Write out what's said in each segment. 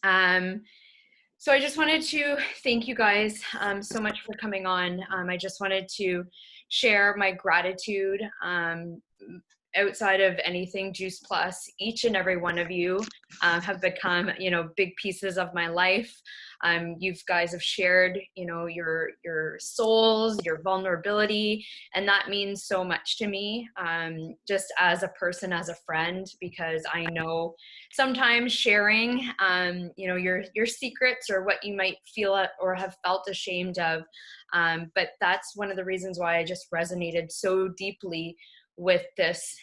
Um, so I just wanted to thank you guys so much for coming on. I just wanted to share my gratitude outside of anything Juice Plus. Each and every one of you have become, big pieces of my life. You guys have shared, your souls, your vulnerability, and that means so much to me, just as a person, as a friend, because I know sometimes sharing, your secrets or what you might feel or have felt ashamed of. But that's one of the reasons why I just resonated so deeply with this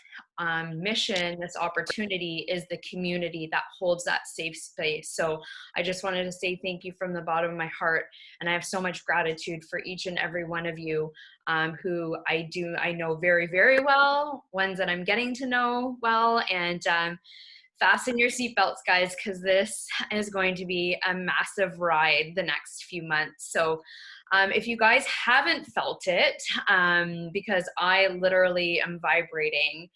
mission, this opportunity, is the community that holds that safe space. So I just wanted to say thank you from the bottom of my heart. And I have so much gratitude for each and every one of you who I know very, very well, ones that I'm getting to know well. And fasten your seatbelts, guys, because this is going to be a massive ride the next few months. So if you guys haven't felt it, because I literally am vibrating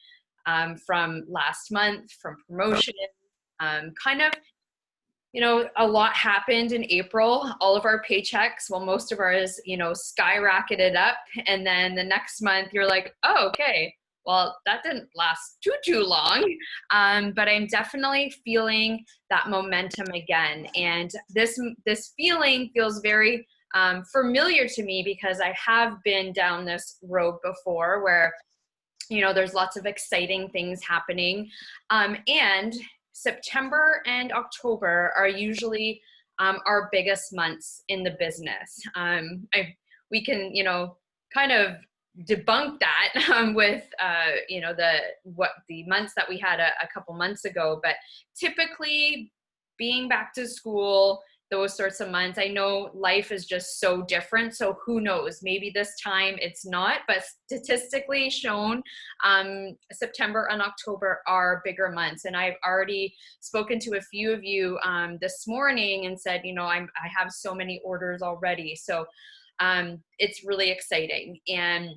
from last month, from promotion, kind of, a lot happened in April. All of our paychecks, well, most of ours, skyrocketed up. And then the next month you're like, oh, okay, well, that didn't last too long. But I'm definitely feeling that momentum again. And this feeling feels very familiar to me because I have been down this road before where, there's lots of exciting things happening. And September and October are usually our biggest months in the business. We can, kind of debunk that with, the months that we had a couple months ago. But typically, being back to school, those sorts of months, I know life is just so different. So who knows? Maybe this time it's not, but statistically shown, September and October are bigger months. And I've already spoken to a few of you this morning and said, I have so many orders already. So it's really exciting. And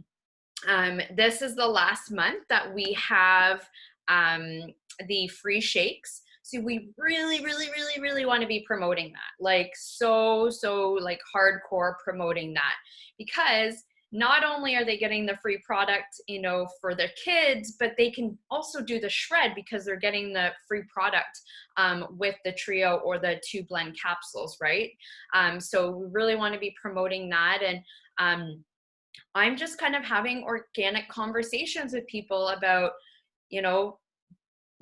this is the last month that we have the free shakes. So we really, really, really, really want to be promoting that, like so like hardcore promoting that, because not only are they getting the free product, for their kids, but they can also do the shred because they're getting the free product with the trio or the 2 blend capsules, right? So we really want to be promoting that. And I'm just kind of having organic conversations with people about,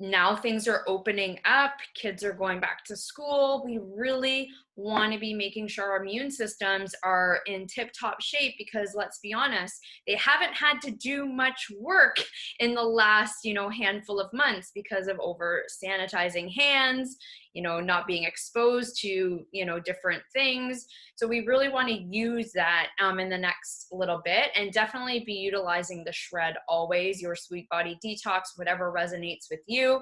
now things are opening up, kids are going back to school. We really want to be making sure our immune systems are in tip-top shape because, let's be honest, they haven't had to do much work in the last, handful of months because of over sanitizing hands, not being exposed to, different things. So we really want to use that in the next little bit, and definitely be utilizing the shred always, your Sweet Body Detox, whatever resonates with you.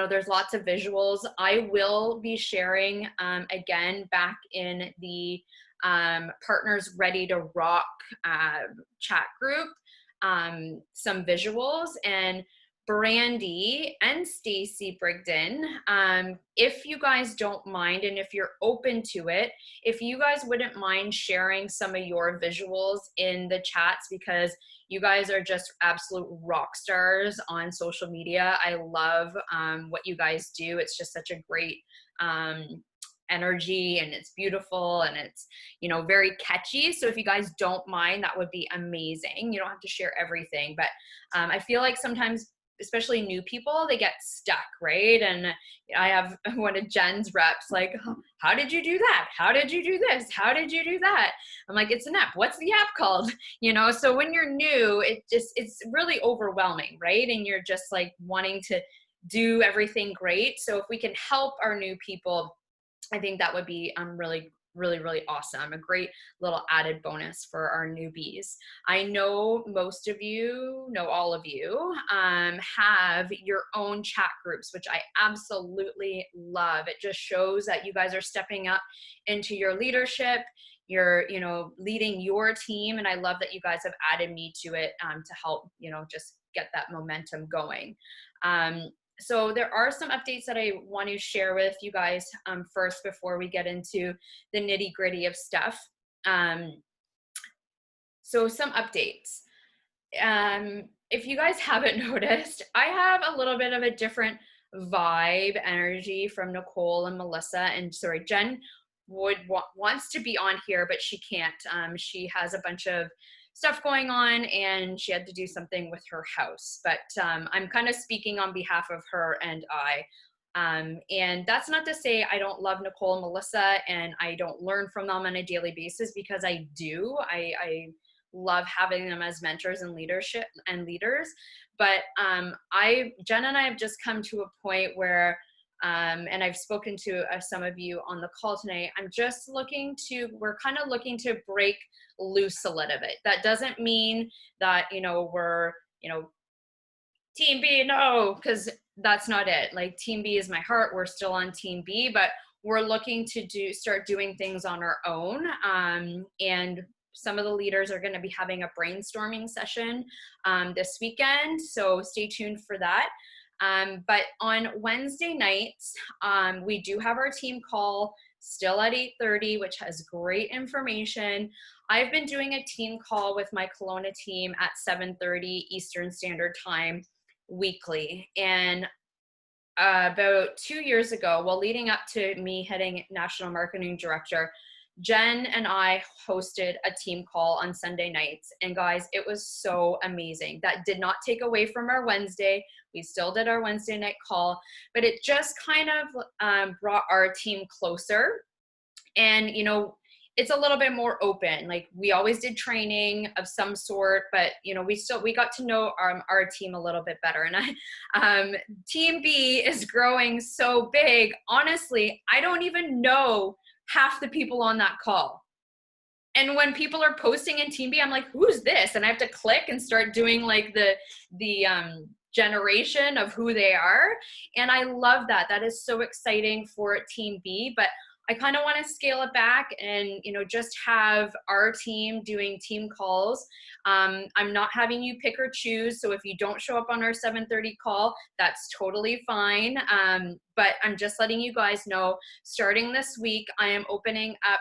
There's lots of visuals. I will be sharing again back in the Partners Ready to Rock chat group some visuals. And Brandy and Stacy Brigden, if you guys don't mind, and if you're open to it, if you guys wouldn't mind sharing some of your visuals in the chats, because you guys are just absolute rock stars on social media. I love what you guys do. It's just such a great energy, and it's beautiful, and it's, very catchy. So if you guys don't mind, that would be amazing. You don't have to share everything, but I feel like sometimes, especially new people, they get stuck, right? And I have one of Jen's reps like, how did you do that? How did you do this? How did you do that? I'm like, it's an app. What's the app called? So when you're new, it's really overwhelming, right? And you're just like wanting to do everything great. So if we can help our new people, I think that would be really, really, really awesome. A great little added bonus for our newbies. I know most of you, all of you, have your own chat groups, which I absolutely love. It just shows that you guys are stepping up into your leadership. You're, leading your team. And I love that you guys have added me to it to help, just get that momentum going. So there are some updates that I want to share with you guys first before we get into the nitty gritty of stuff. So some updates. If you guys haven't noticed, I have a little bit of a different vibe energy from Nicole and Melissa. And sorry, Jen wants to be on here, but she can't. She has a bunch of stuff going on and she had to do something with her house. But I'm kind of speaking on behalf of her and I. And that's not to say I don't love Nicole and Melissa and I don't learn from them on a daily basis, because I do. I love having them as mentors and leadership and leaders. But Jen and I have just come to a point where, and I've spoken to some of you on the call tonight, we're kind of looking to break loose a little bit. That doesn't mean that, we're, Team B, no, because that's not it. Like, Team B is my heart. We're still on Team B, but we're looking to start doing things on our own. And some of the leaders are going to be having a brainstorming session this weekend, so stay tuned for that. But on Wednesday nights, we do have our team call still at 8:30, which has great information. I've been doing a team call with my Kelowna team at 7:30 Eastern Standard Time weekly. And about 2 years ago, well, leading up to me hitting National Marketing Director, Jen and I hosted a team call on Sunday nights. And guys, it was so amazing. That did not take away from our Wednesday. We still did our Wednesday night call, but it just kind of brought our team closer. And, it's a little bit more open. Like, we always did training of some sort, but we got to know our team a little bit better. And Team B is growing so big. Honestly, I don't even know half the people on that call. And when people are posting in Team B, I'm like, who's this? And I have to click and start doing like the generation of who they are. And I love that. That is so exciting for Team B. But I kind of want to scale it back and, just have our team doing team calls. I'm not having you pick or choose. So if you don't show up on our 7:30 call, that's totally fine. But I'm just letting you guys know, starting this week, I am opening up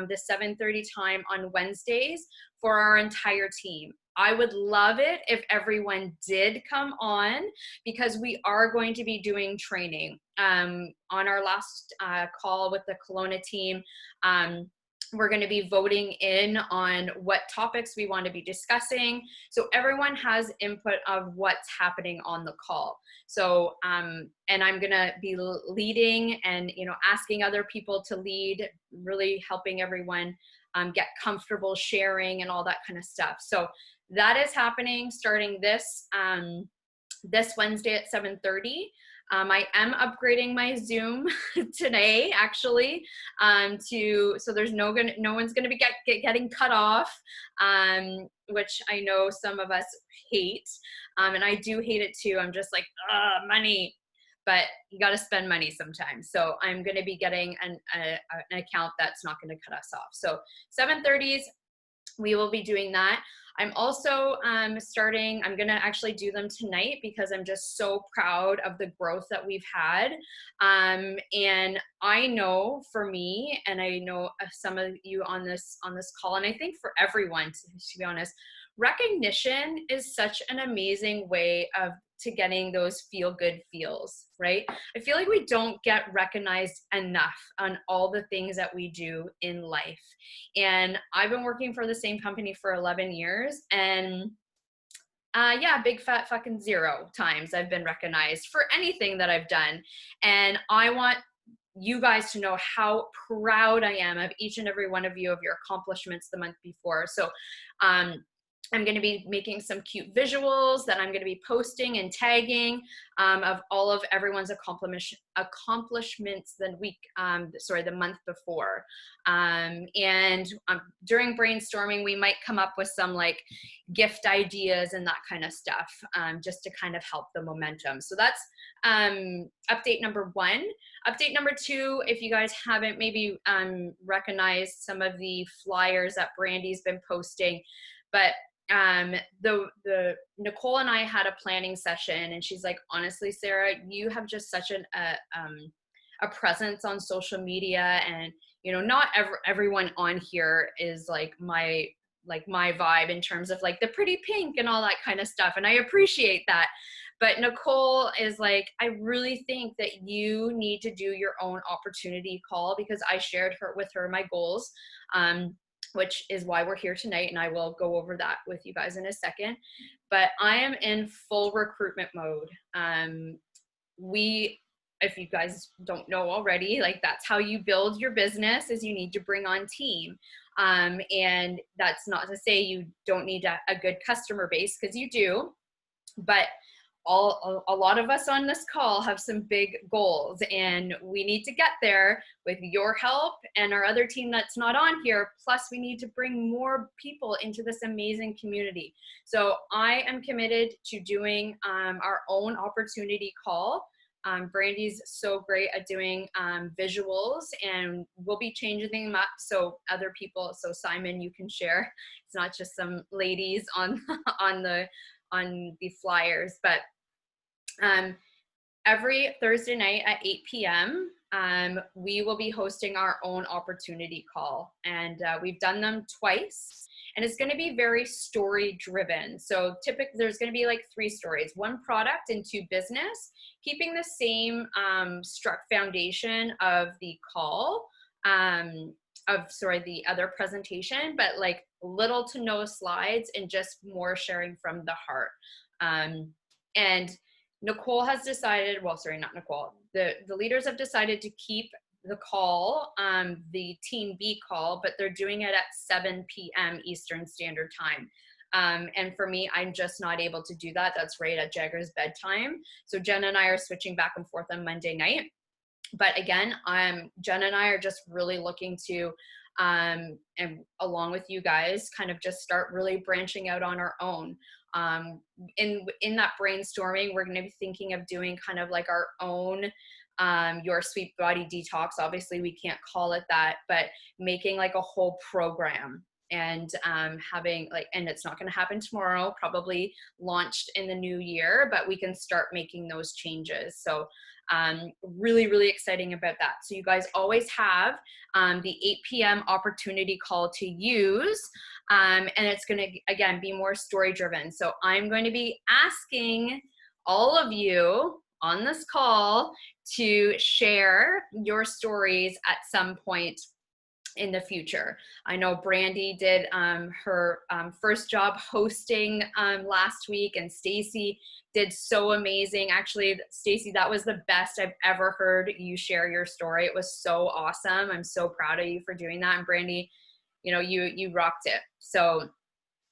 the 7:30 time on Wednesdays for our entire team. I would love it if everyone did come on, because we are going to be doing training. On our last call with the Kelowna team, we're going to be voting in on what topics we want to be discussing. So everyone has input of what's happening on the call. So, and I'm going to be leading and, asking other people to lead, really helping everyone get comfortable sharing and all that kind of stuff. So that is happening starting this Wednesday at 7:30. I am upgrading my Zoom today, actually, so there's no one's gonna be getting cut off, which I know some of us hate, and I do hate it too. I'm just like, money, but you got to spend money sometimes. So I'm going to be getting an account that's not going to cut us off. So 7:30s, we will be doing that. I'm also I'm going to actually do them tonight, because I'm just so proud of the growth that we've had. And I know for me, and I know some of you on this call, and I think for everyone, to be honest, recognition is such an amazing way to getting those feel-good feels, right? I feel like we don't get recognized enough on all the things that we do in life. And I've been working for the same company for 11 years, and big fat fucking 0 times I've been recognized for anything that I've done. And I want you guys to know how proud I am of each and every one of you, of your accomplishments the month before. So I'm going to be making some cute visuals that I'm going to be posting and tagging of all of everyone's accomplishments the month before. And during brainstorming, we might come up with some like gift ideas and that kind of stuff, just to kind of help the momentum. So that's update number 1. Update number 2, if you guys haven't maybe recognized some of the flyers that Brandy's been posting, but the Nicole and I had a planning session, and she's like, honestly, Sarah, you have just such a presence on social media, and you know, not everyone on here is like my vibe in terms of like the pretty pink and all that kind of stuff, and I appreciate that. But Nicole is like, I really think that you need to do your own opportunity call, because I shared with her my goals, which is why we're here tonight, and I will go over that with you guys in a second. But I am in full recruitment mode. If you guys don't know already, like that's how you build your business, is you need to bring on team. And that's not to say you don't need a good customer base, because you do, but a lot of us on this call have some big goals, and we need to get there with your help and our other team that's not on here. Plus, we need to bring more people into this amazing community. So I am committed to doing our own opportunity call. Brandy's so great at doing visuals, and we'll be changing them up so other people, so Simon, you can share. It's not just some ladies on on the flyers. But every Thursday night at 8 p.m., we will be hosting our own opportunity call. And we've done them twice. And it's going to be very story driven. So typically there's going to be like 3 stories, 1 product and 2 business, keeping the same foundation of the call, the other presentation, but like little to no slides and just more sharing from the heart. And Nicole has decided, well, sorry, not Nicole, the leaders have decided to keep the call, the Team B call, but they're doing it at 7 p.m. Eastern Standard Time. And for me, I'm just not able to do that. That's right at Jagger's bedtime. So Jen and I are switching back and forth on Monday night. But again, Jen and I are just really looking to, and along with you guys, kind of just start really branching out on our own. In that brainstorming, we're going to be thinking of doing kind of like our own Your Sweet Body Detox. Obviously, we can't call it that, but making like a whole program, and having like, and it's not going to happen tomorrow, probably launched in the new year, but we can start making those changes. So really, really exciting about that. So you guys always have the 8 p.m. opportunity call to use. And it's going to, again, be more story driven. So I'm going to be asking all of you on this call to share your stories at some point in the future. I know Brandy did her first job hosting last week, and Stacy did so amazing. Actually, Stacy, that was the best I've ever heard you share your story. It was so awesome. I'm so proud of you for doing that. And Brandy, you know, you rocked it. So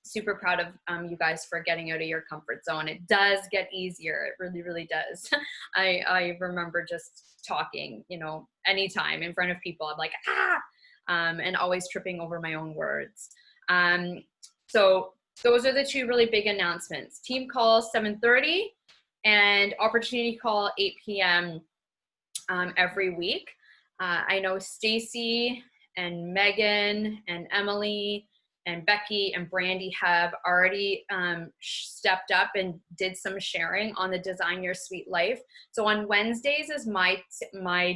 super proud of you guys for getting out of your comfort zone. It does get easier. It really, really does. I remember just talking, you know, anytime in front of people, I'm like, and always tripping over my own words. So those are the 2 really big announcements. Team call 7:30 and opportunity call 8 p.m. Every week. I know Stacy and Megan and Emily and Becky and Brandy have already stepped up and did some sharing on the Design Your Sweet Life. So on Wednesdays is my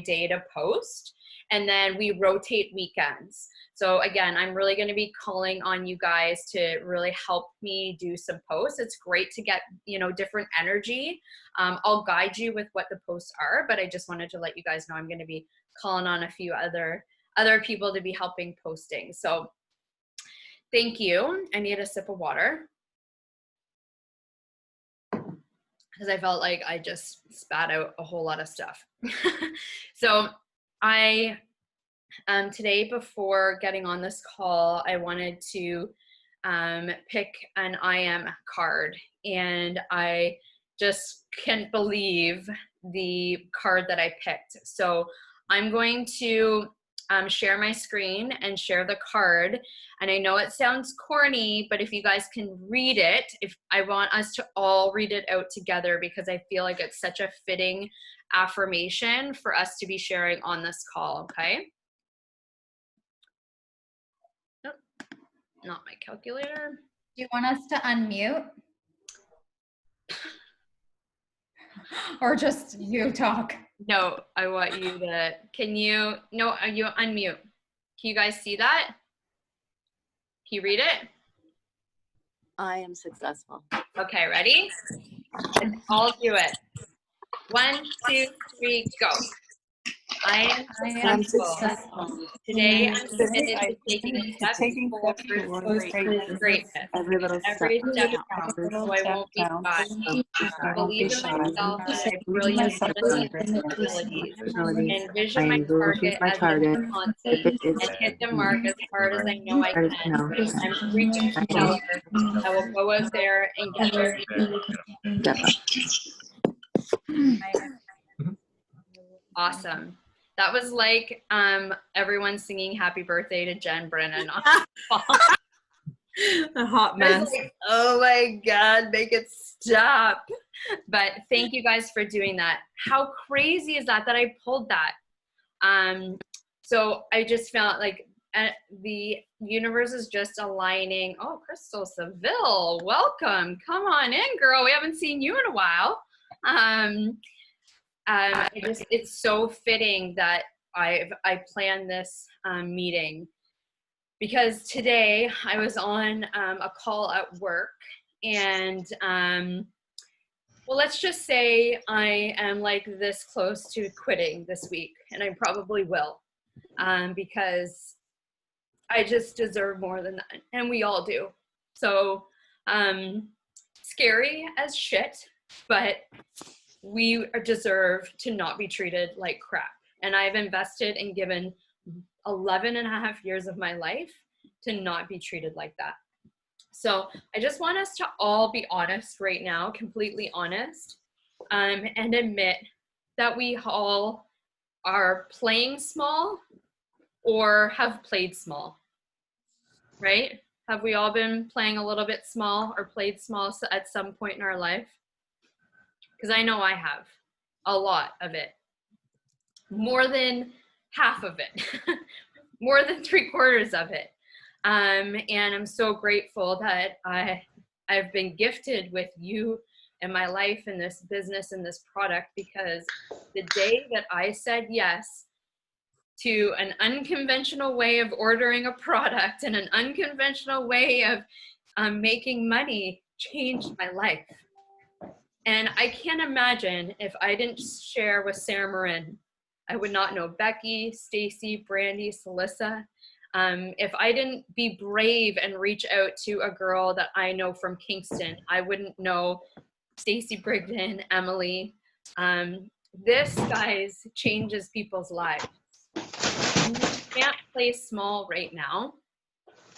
day to post, and then we rotate weekends. So again, I'm really going to be calling on you guys to really help me do some posts. It's great to get, you know, different energy. I'll guide you with what the posts are, but I just wanted to let you guys know I'm going to be calling on a few other people to be helping posting. So thank you. I need a sip of water because I felt like I just spat out a whole lot of stuff. So I today, before getting on this call, I wanted to pick an I am card, and I just can't believe the card that I picked. So I'm going to share my screen and share the card. And I know it sounds corny, but if you guys can read it, if I want us to all read it out together, because I feel like it's such a fitting affirmation for us to be sharing on this call, okay? Not my calculator. Do you want us to unmute? Or just you talk? No, I want you to, you unmute. Can you guys see that? Can you read it? I am successful. Okay, ready? Let's all do it. 1, 2, 3, go. I am successful. Today, I'm committed to taking steps towards greatness. Every little Every step step counts, so I won't be shy. I believe in myself and my brilliant abilities. I envision my target as a Ponzi and hit the mark as hard as I know I can. I'm freaking stellar. I will go out there and get there. Awesome. That was like everyone singing happy birthday to Jen Brennan. A hot mess. Like, oh my God, make it stop. But thank you guys for doing that. How crazy is that I pulled that? So I just felt like the universe is just aligning. Oh, Crystal Seville, welcome. Come on in, girl. We haven't seen you in a while. It's so fitting that I planned this meeting, because today I was on a call at work, and well, let's just say I am like this close to quitting this week, and I probably will, because I just deserve more than that, and we all do. So scary as shit, but we deserve to not be treated like crap. And I've invested and given 11 and a half years of my life to not be treated like that. So I just want us to all be honest right now, completely honest, and admit that we all are playing small or have played small, right? Have we all been playing a little bit small or played small at some point in our life? Because I know I have a lot of it, more than half of it, more than 3/4 of it. And I'm so grateful that I've been gifted with you in my life and this business and this product, because the day that I said yes to an unconventional way of ordering a product and an unconventional way of making money changed my life. And I can't imagine if I didn't share with Sarah Marin, I would not know Becky, Stacy, Brandy, Celissa. If I didn't be brave and reach out to a girl that I know from Kingston, I wouldn't know Stacy Brigden, Emily. This, guys, changes people's lives. And we can't play small right now,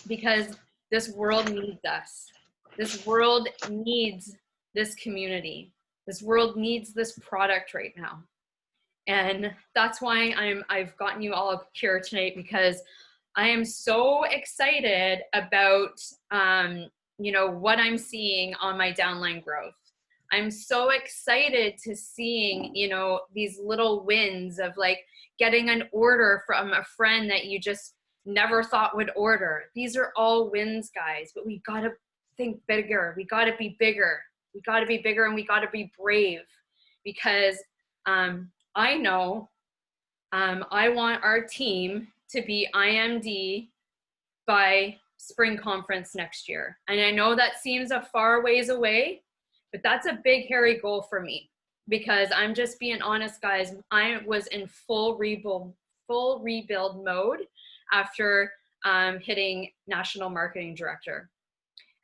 because this world needs us. This world needs this community. This world needs this product right now. And that's why I've gotten you all here tonight, because I am so excited about what I'm seeing on my downline growth. I'm so excited to seeing, these little wins of like getting an order from a friend that you just never thought would order. These are all wins, guys, but we got to think bigger. We got to be bigger. We got to be bigger, and we got to be brave, because I know I want our team to be IMD by spring conference next year. And I know that seems a far ways away, but that's a big, hairy goal for me, because I'm just being honest, guys. I was in full rebuild mode after hitting national marketing director.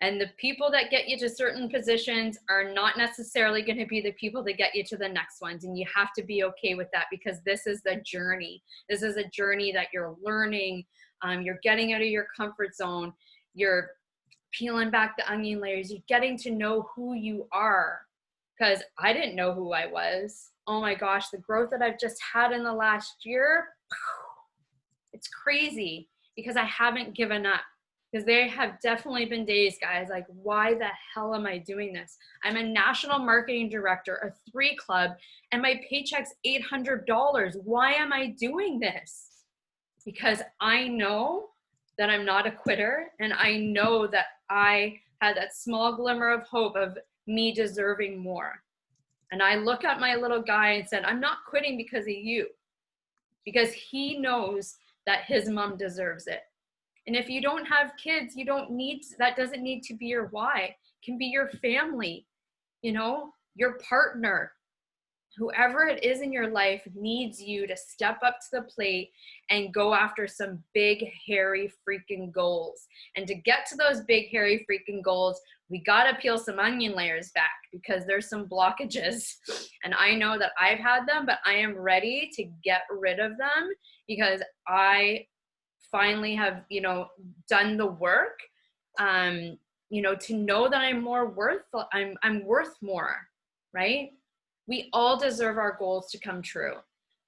And the people that get you to certain positions are not necessarily going to be the people that get you to the next ones. And you have to be okay with that, because this is the journey. This is a journey that you're learning. You're getting out of your comfort zone. You're peeling back the onion layers. You're getting to know who you are, because I didn't know who I was. Oh my gosh, the growth that I've just had in the last year, it's crazy, because I haven't given up. Because there have definitely been days, guys, like, why the hell am I doing this? I'm a national marketing director, a 3 club, and my paycheck's $800. Why am I doing this? Because I know that I'm not a quitter, and I know that I had that small glimmer of hope of me deserving more. And I look at my little guy and said, I'm not quitting because of you, because he knows that his mom deserves it. And if you don't have kids, you don't need, that doesn't need to be your why. It can be your family, you know, your partner. Whoever it is in your life needs you to step up to the plate and go after some big, hairy freaking goals. And to get to those big, hairy freaking goals, we got to peel some onion layers back because there's some blockages. And I know that I've had them, but I am ready to get rid of them because I finally have, you know, done the work, you know, to know that I'm worth more, right? We all deserve our goals to come true.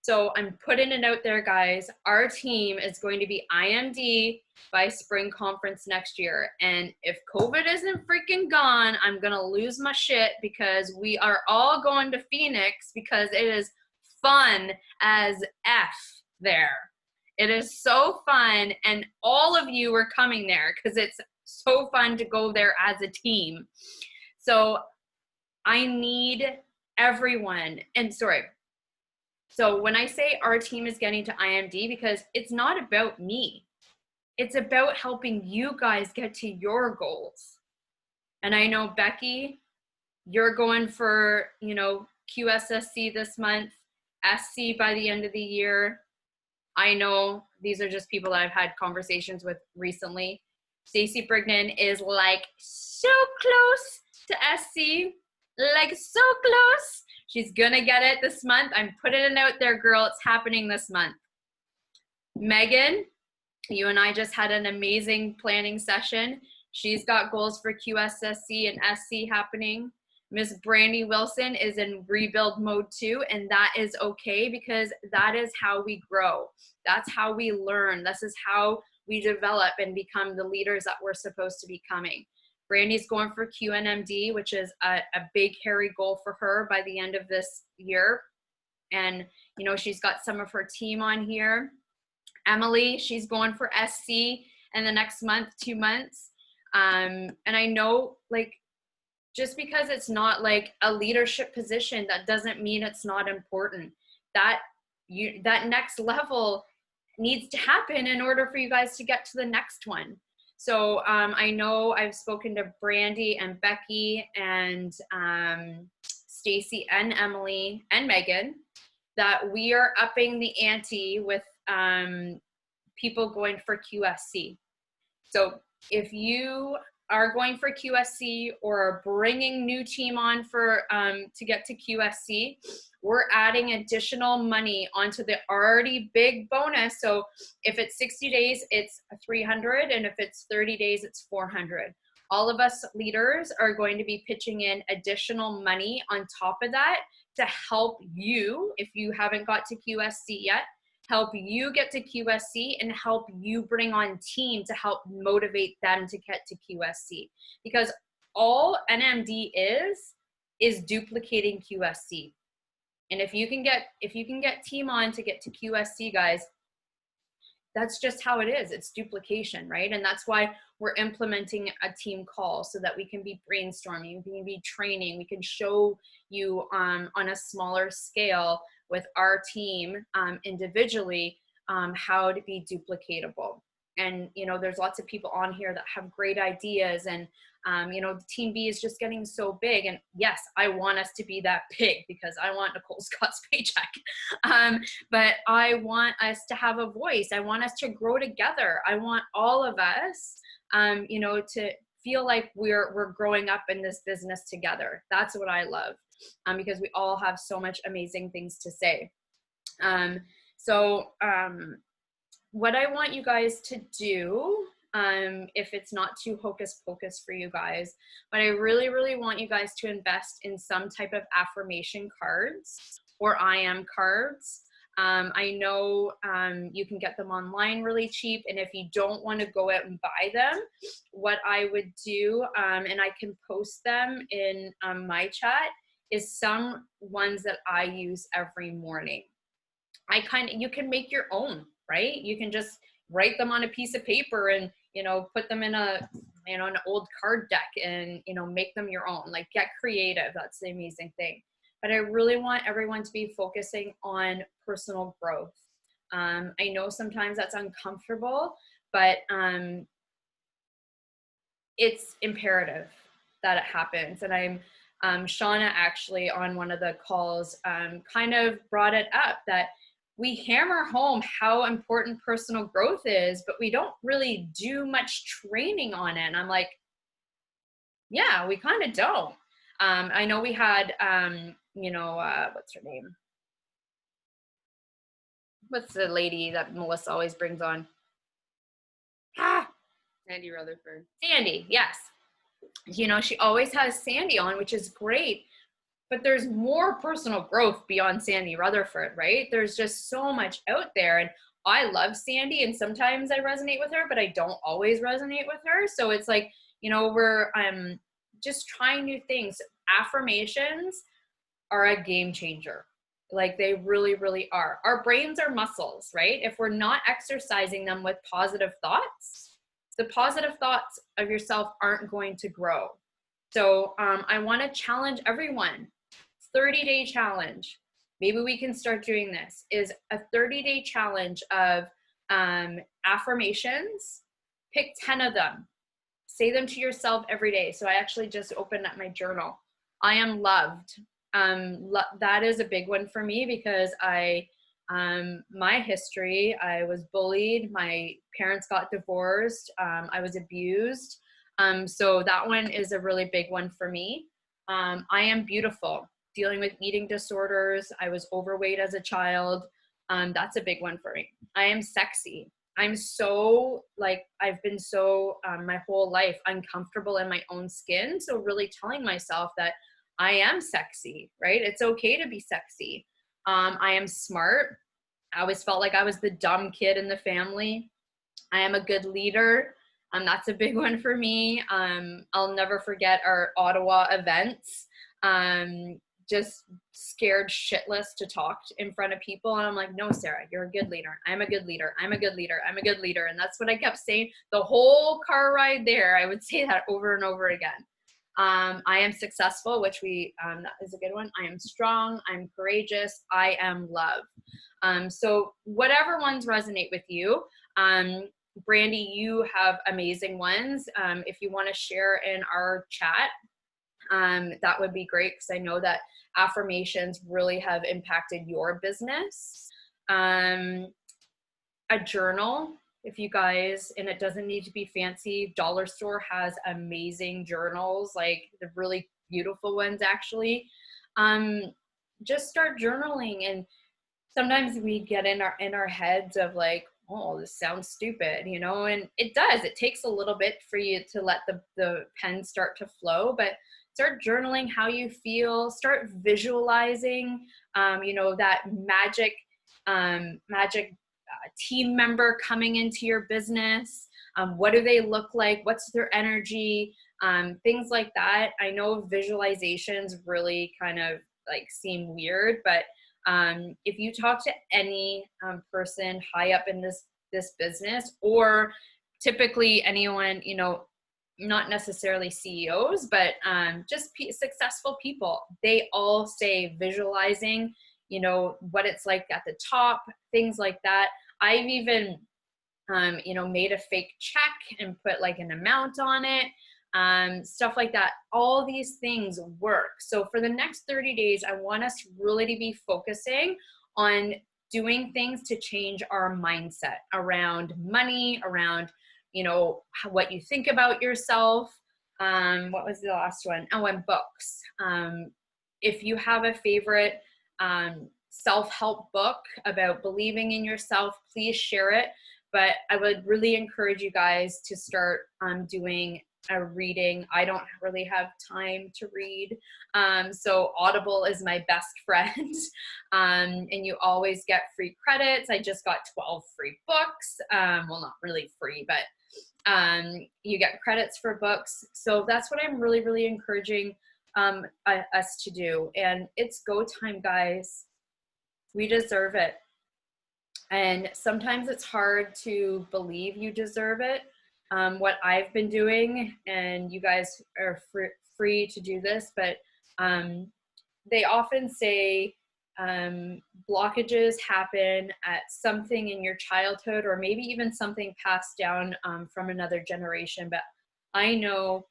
So I'm putting it out there, guys. Our team is going to be IMD by spring conference next year. And if COVID isn't freaking gone, I'm going to lose my shit because we are all going to Phoenix because it is fun as F there. It is so fun. And all of you are coming there because it's so fun to go there as a team. So I need everyone. And sorry. So when I say our team is getting to IMD, because it's not about me. It's about helping you guys get to your goals. And I know, Becky, you're going for, you know, QSSC this month, SC by the end of the year. I know these are just people that I've had conversations with recently. Stacey Brignan is like so close to SC. Like so close. She's gonna get it this month. I'm putting it out there, girl. It's happening this month. Megan, you and I just had an amazing planning session. She's got goals for QSSC and SC happening. Miss Brandy Wilson is in rebuild mode too, and that is okay because that is how we grow. That's how we learn. This is how we develop and become the leaders that we're supposed to be becoming. Brandy's going for QNMD, which is a big, hairy goal for her by the end of this year. And, you know, she's got some of her team on here. Emily, she's going for SC in the next month, 2 months. And I know, like, just because it's not like a leadership position, that doesn't mean it's not important. That next level needs to happen in order for you guys to get to the next one. So I know I've spoken to Brandy and Becky and Stacy and Emily and Megan that we are upping the ante with people going for QSC. So if you are going for QSC or are bringing new team on for to get to QSC, we're adding additional money onto the already big bonus. So if it's 60 days, it's 300, and if it's 30 days, it's 400. All of us leaders are going to be pitching in additional money on top of that to help you, if you haven't got to QSC yet, help you get to QSC and help you bring on team to help motivate them to get to QSC. Because all NMD is duplicating QSC. And if you can get team on to get to QSC, guys, that's just how it is. It's duplication, right? And that's why we're implementing a team call so that we can be brainstorming, we can be training, we can show you on a smaller scale with our team individually how to be duplicatable. And, you know, there's lots of people on here that have great ideas, and you know, the Team B is just getting so big. And yes, I want us to be that big because I want Nicole Scott's paycheck. But I want us to have a voice. I want us to grow together. I want all of us, you know, to feel like we're growing up in this business together. That's what I love, because we all have so much amazing things to say. What I want you guys to do, if it's not too hocus pocus for you guys, but I really, really want you guys to invest in some type of affirmation cards or I am cards. I know you can get them online really cheap, and if you don't want to go out and buy them, what I would do, and I can post them in my chat, is some ones that I use every morning. You can make your own, right? You can just write them on a piece of paper and, you know, put them in a an old card deck and, make them your own. Like, get creative. That's the amazing thing. But I really want everyone to be focusing on personal growth. I know sometimes that's uncomfortable, but it's imperative that it happens. And Shauna actually on one of the calls kind of brought it up that we hammer home how important personal growth is, but we don't really do much training on it. And I'm like, yeah, we kind of don't. I know we had, what's her name? What's the lady that Melissa always brings on? Sandy Rutherford. Sandy, yes. She always has Sandy on, which is great, but there's more personal growth beyond Sandy Rutherford, right? There's just so much out there. And I love Sandy, and sometimes I resonate with her, but I don't always resonate with her. So it's like, we're just trying new things. Affirmations are a game changer. Like, they really, really are. Our brains are muscles, right? If we're not exercising them with positive thoughts, the positive thoughts of yourself aren't going to grow. So I want to challenge everyone. 30-day challenge. Maybe we can start doing this. Is a 30-day challenge of affirmations. Pick 10 of them. Say them to yourself every day. So I actually just opened up my journal. I am loved. That is a big one for me because my history, I was bullied. My parents got divorced. I was abused. So that one is a really big one for me. I am beautiful. Dealing with eating disorders. I was overweight as a child. That's a big one for me. I am sexy. I'm so I've been so my whole life uncomfortable in my own skin. So really telling myself that I am sexy, right? It's okay to be sexy. I am smart. I always felt like I was the dumb kid in the family. I am a good leader. That's a big one for me. I'll never forget our Ottawa events. Just scared shitless to talk in front of people. And I'm like, no, Sarah, you're a good leader. I'm a good leader. I'm a good leader. I'm a good leader. And that's what I kept saying the whole car ride there. I would say that over and over again. I am successful, which that is a good one. I am strong. I'm courageous. I am love. So whatever ones resonate with you, Brandy, you have amazing ones. If you want to share in our chat, that would be great because I know that affirmations really have impacted your business. A journal, if you guys, and it doesn't need to be fancy. Dollar Store has amazing journals, like the really beautiful ones actually. Just start journaling, and sometimes we get in our heads of like, oh, this sounds stupid, and it does. It takes a little bit for you to let the pen start to flow, but start journaling how you feel. Start visualizing, that magic team member coming into your business. What do they look like? What's their energy? Things like that. I know visualizations really kind of seem weird, but if you talk to any person high up in this business, or typically anyone, not necessarily CEOs, but just successful people, they all say visualizing, what it's like at the top, things like that. I've even, made a fake check and put an amount on it. Stuff like that. All these things work. So for the next 30 days, I want us really to be focusing on doing things to change our mindset around money, around, what you think about yourself. What was the last one? Oh, and books. If you have a favorite self-help book about believing in yourself, please share it. But I would really encourage you guys to start doing a reading. I don't really have time to read. So Audible is my best friend. And you always get free credits. I just got 12 free books. Well, not really free, but you get credits for books. So that's what I'm really, really encouraging us to do. And it's go time, guys. We deserve it. And sometimes it's hard to believe you deserve it. what I've been doing, and you guys are free to do this, but they often say blockages happen at something in your childhood, or maybe even something passed down from another generation. But I know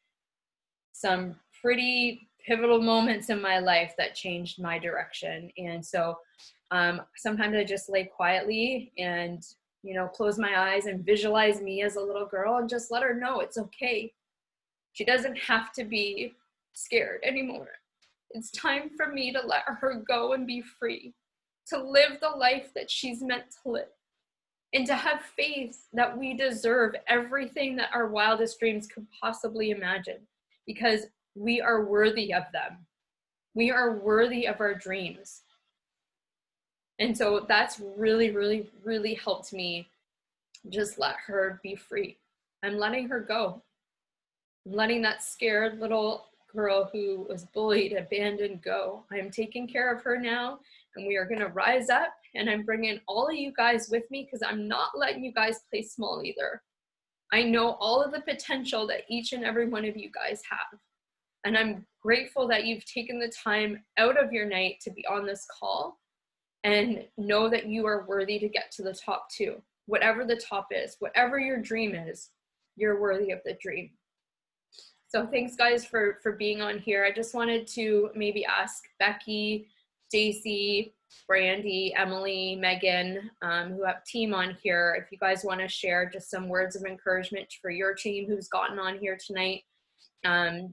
some pretty pivotal moments in my life that changed my direction. And so sometimes I just lay quietly and, close my eyes and visualize me as a little girl and just let her know it's okay. She doesn't have to be scared anymore. It's time for me to let her go and be free, to live the life that she's meant to live, and to have faith that we deserve everything that our wildest dreams could possibly imagine, because we are worthy of them. We are worthy of our dreams. And so that's really, really, really helped me just let her be free. I'm letting her go. I'm letting that scared little girl who was bullied, abandoned go. I'm taking care of her now, and we are going to rise up, and I'm bringing all of you guys with me, because I'm not letting you guys play small either. I know all of the potential that each and every one of you guys have. And I'm grateful that you've taken the time out of your night to be on this call, and know that you are worthy to get to the top too. Whatever the top is, whatever your dream is, you're worthy of the dream. So thanks guys for being on here. I just wanted to maybe ask Becky, Stacy, Brandy, Emily, Megan, who have team on here, if you guys want to share just some words of encouragement for your team who's gotten on here tonight,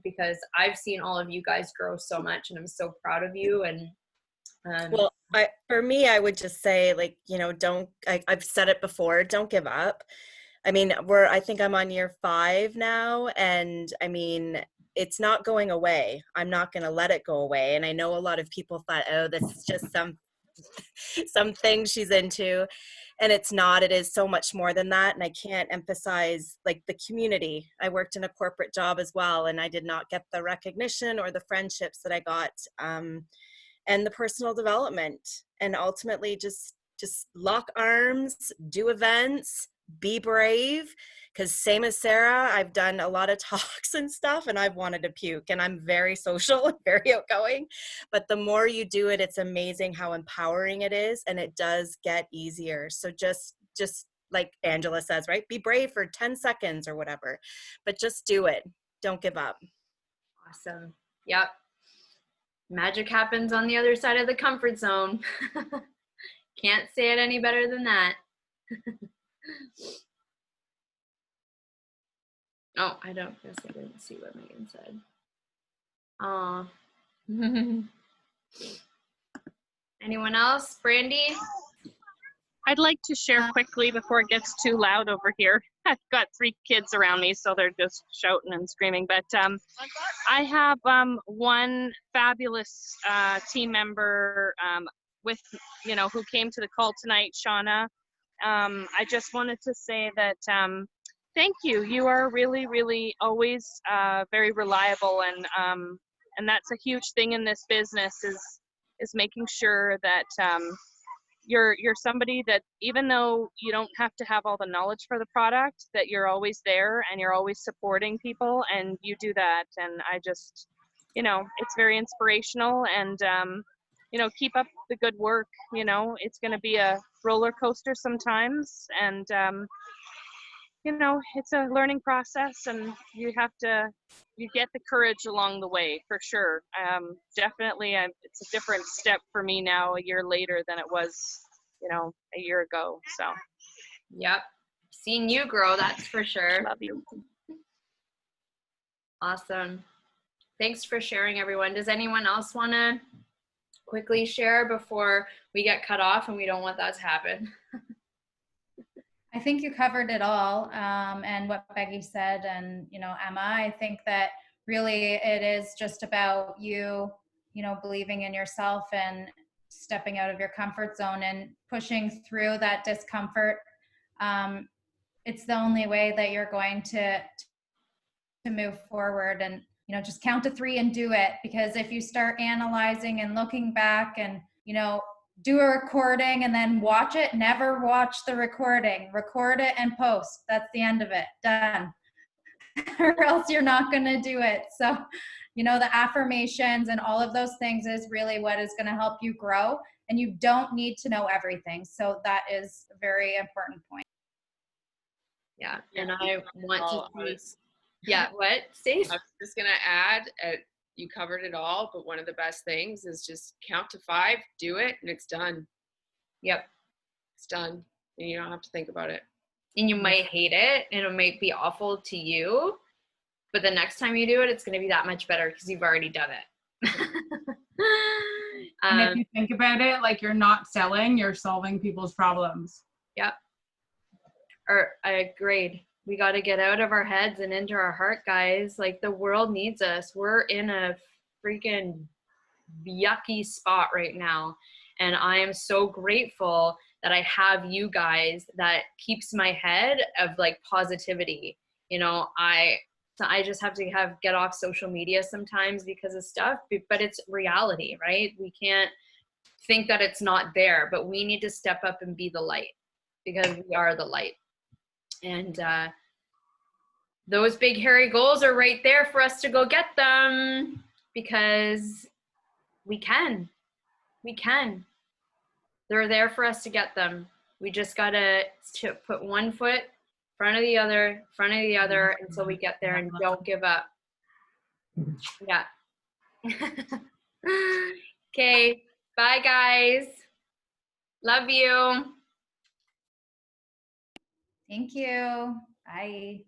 because I've seen all of you guys grow so much, and I'm so proud of you. And well, for me, I would just say, like, I've said it before, don't give up. I mean, I think I'm on year 5 now, and I mean, it's not going away. I'm not going to let it go away. And I know a lot of people thought, oh, this is just something she's into, and it's not. It is so much more than that. And I can't emphasize, like, the community. I worked in a corporate job as well, and I did not get the recognition or the friendships that I got, and the personal development, and ultimately just lock arms, do events, be brave, because same as Sarah, I've done a lot of talks and stuff, and I've wanted to puke, and I'm very social and very outgoing, but the more you do it, it's amazing how empowering it is, and it does get easier. So just like Angela says, right, be brave for 10 seconds or whatever, but just do it. Don't give up. Awesome. Yep. Magic happens on the other side of the comfort zone. Can't say it any better than that. Oh, I guess I didn't see what Megan said. Aw. Anyone else? Brandy? I'd like to share quickly before it gets too loud over here. I've got 3 kids around me, so they're just shouting and screaming. But I have one fabulous team member with, who came to the call tonight, Shauna. I just wanted to say that thank you. You are really, really always very reliable, and that's a huge thing in this business is making sure that you're somebody that, even though you don't have to have all the knowledge for the product, that you're always there and you're always supporting people, and you do that. And I just, it's very inspirational, and keep up the good work. It's going to be a roller coaster sometimes, and it's a learning process, and you get the courage along the way, for sure. Definitely, it's a different step for me now, a year later, than it was, a year ago. So, yep, seen you grow, that's for sure. Love you. Awesome. Thanks for sharing, everyone. Does anyone else want to quickly share before we get cut off, and we don't want that to happen? I think you covered it all, and what Becky said, and Emma, I think that really it is just about you believing in yourself and stepping out of your comfort zone and pushing through that discomfort. It's the only way that you're going to move forward, and just count to 3 and do it, because if you start analyzing and looking back and do a recording and then watch it. Never watch the recording. Record it and post. That's the end of it. Done. Or else you're not going to do it. So, the affirmations and all of those things is really what is going to help you grow. And you don't need to know everything. So that is a very important point. Yeah. Yeah, And I want all to see. was- Yeah. What, Stace? I was just gonna add, you covered it all, but one of the best things is just count to 5, do it, and it's done. Yep. It's done, and you don't have to think about it. And you might hate it and it might be awful to you, but the next time you do it, it's going to be that much better because you've already done it. And if you think about it, like you're not selling, you're solving people's problems. Yep. Or I agreed. We got to get out of our heads and into our heart, guys. Like the world needs us. We're in a freaking yucky spot right now. And I am so grateful that I have you guys that keeps my head of like positivity. I just have to get off social media sometimes because of stuff, but it's reality, right? We can't think that it's not there, but we need to step up and be the light because we are the light. And those big hairy goals are right there for us to go get them because we can. They're there for us to get them. We just gotta put one foot in front of the other until we get there and don't give up. Yeah. Okay. Bye, guys. Love you. Thank you. Bye.